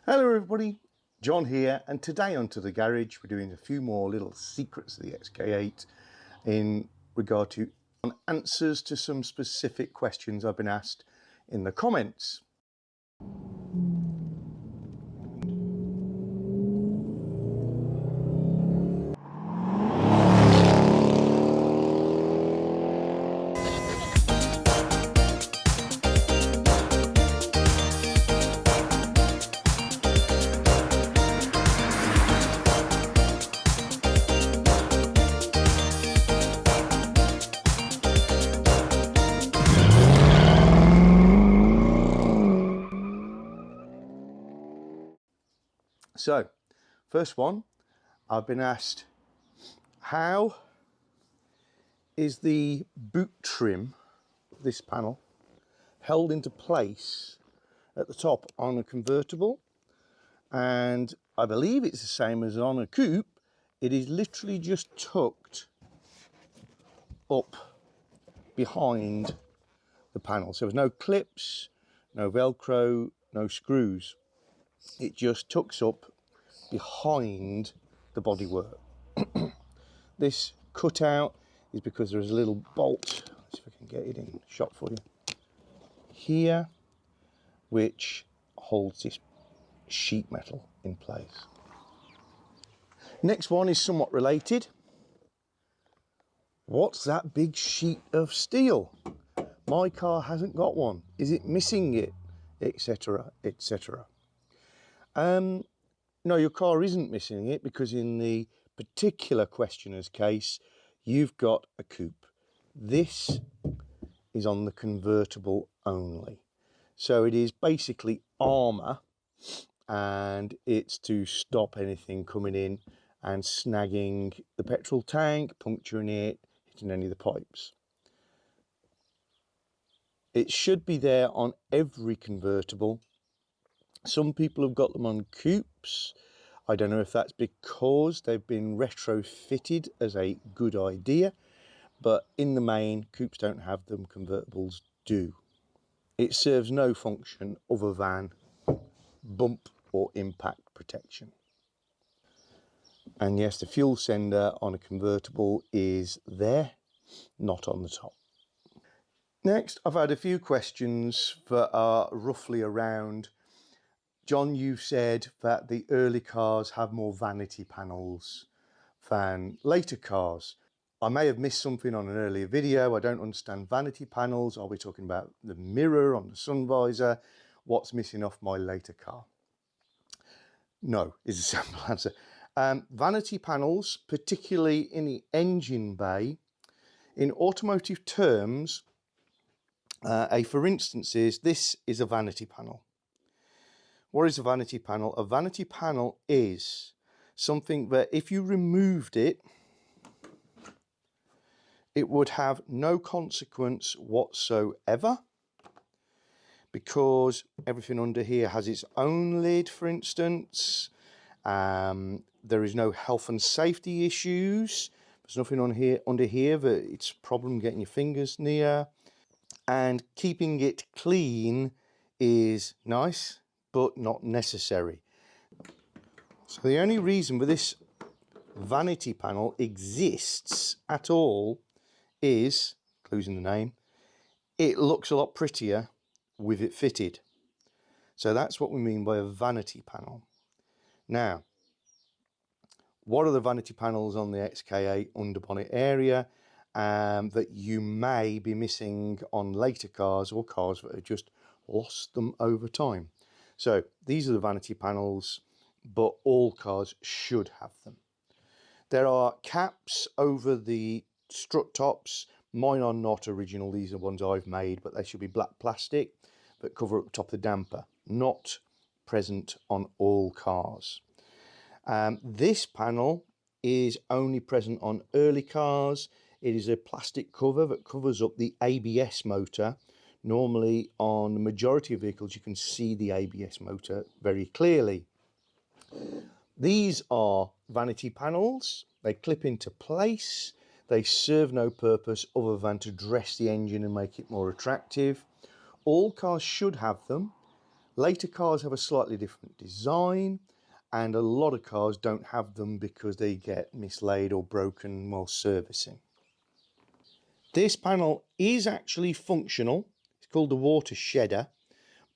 Hello everybody, John here, and today onto the garage we're doing a few more little secrets of the XK8 in regard to answers to some specific questions I've been asked in the comments. So, first one, I've been asked, how is the boot trim, this panel, held into place at the top on a convertible? And I believe it's the same as on a coupe. It is literally just tucked up behind the panel. So there's no clips, no Velcro, no screws. It just tucks up behind the bodywork. This cutout is because there's a little bolt, let's see if I can get it in shot for you, here, which holds this sheet metal in place. Next one is somewhat related. What's that big sheet of steel? My car hasn't got one. Is it missing it? Etc, etc. No, your car isn't missing it, because in the particular questioner's case, you've got a coupe. This is on the convertible only. So it is basically armour, and it's to stop anything coming in and snagging the petrol tank, puncturing it, hitting any of the pipes. It should be there on every convertible. Some people have got them on coupes. I don't know if that's because they've been retrofitted as a good idea, but in the main, coupes don't have them, convertibles do. It serves no function other than bump or impact protection. And yes, the fuel sender on a convertible is there, not on the top. Next, I've had a few questions that are roughly around, John, you've said that the early cars have more vanity panels than later cars. I may have missed something on an earlier video. I don't understand vanity panels. Are we talking about the mirror on the sun visor? What's missing off my later car? No, is the simple answer. Vanity panels, particularly in the engine bay, in automotive terms, for instance, this is a vanity panel. What is a vanity panel? A vanity panel is something that if you removed it, it would have no consequence whatsoever, because everything under here has its own lid, for instance. There is no health and safety issues. There's nothing on here under here that it's a problem getting your fingers near. And keeping it clean is nice, but not necessary. So the only reason that this vanity panel exists at all is, clues in the name, it looks a lot prettier with it fitted. So that's what we mean by a vanity panel. Now, what are the vanity panels on the XK8 underbonnet area that you may be missing on later cars, or cars that have just lost them over time? So these are the vanity panels, but all cars should have them. There are caps over the strut tops. Mine are not original. These are ones I've made, but they should be black plastic that cover up the top of the damper. Not present on all cars. This panel is only present on early cars. It is a plastic cover that covers up the ABS motor. Normally on the majority of vehicles you can see the ABS motor very clearly. These are vanity panels. They clip into place. They serve no purpose other than to dress the engine and make it more attractive. All cars should have them, Later cars have a slightly different design, and a lot of cars don't have them because they get mislaid or broken while servicing. This panel is actually functional. It's called the water shedder,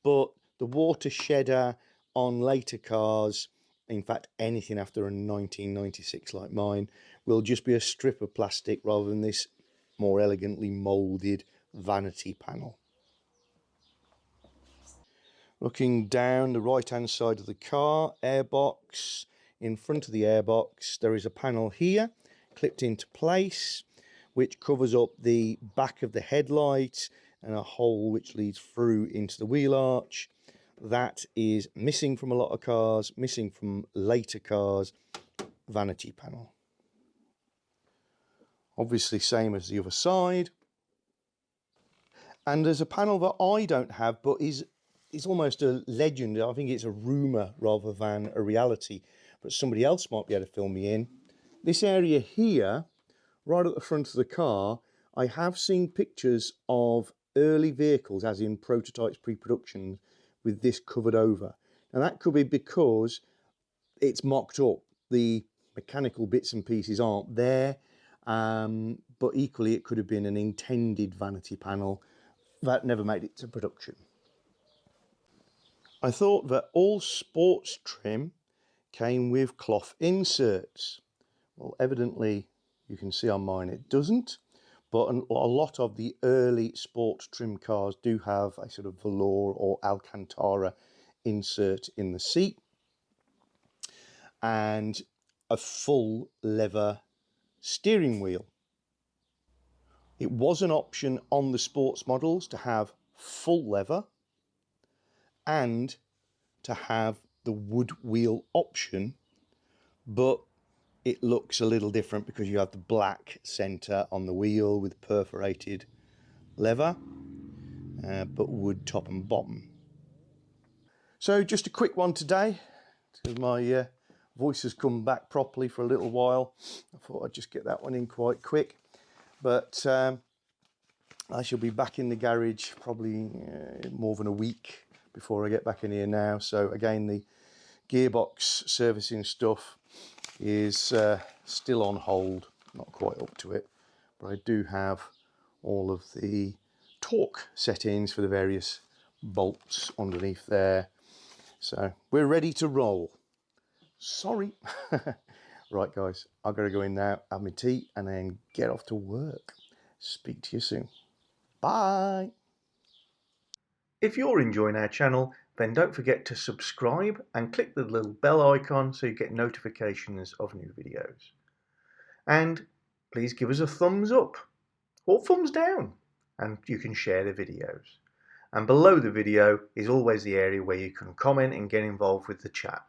but the water shedder on later cars, in fact anything after a 1996 like mine, will just be a strip of plastic rather than this more elegantly moulded vanity panel. Looking down the right hand side of the car, airbox. In front of the airbox there is a panel here clipped into place which covers up the back of the headlight and a hole which leads through into the wheel arch. That is missing from a lot of cars, missing from later cars. Vanity panel. Obviously same as the other side. And there's a panel that I don't have but is almost a legend. I think it's a rumour rather than a reality, but somebody else might be able to fill me in. This area here, right at the front of the car, I have seen pictures of early vehicles, as in prototypes, pre-production, with this covered over. And that could be because it's mocked up. The mechanical bits and pieces aren't there, but equally it could have been an intended vanity panel that never made it to production. I thought that all sports trim came with cloth inserts. Well, evidently you can see on mine it doesn't, but a lot of the early sports trim cars do have a sort of velour or Alcantara insert in the seat and a full leather steering wheel. It was an option on the sports models to have full leather and to have the wood wheel option, but it looks a little different because you have the black centre on the wheel with perforated leather, but wood top and bottom. So just a quick one today, because my voice has come back properly for a little while. I thought I'd just get that one in quite quick, but I shall be back in the garage probably more than a week before I get back in here now. So again, the gearbox servicing stuff is still on hold, not quite up to it, but I do have all of the torque settings for the various bolts underneath there, so we're ready to roll. Sorry. Right guys, I've got to go in now, have my tea and then get off to work. Speak to you soon. Bye. If you're enjoying our channel, then don't forget to subscribe and click the little bell icon so you get notifications of new videos. And please give us a thumbs up or thumbs down, and you can share the videos. And below the video is always the area where you can comment and get involved with the chat.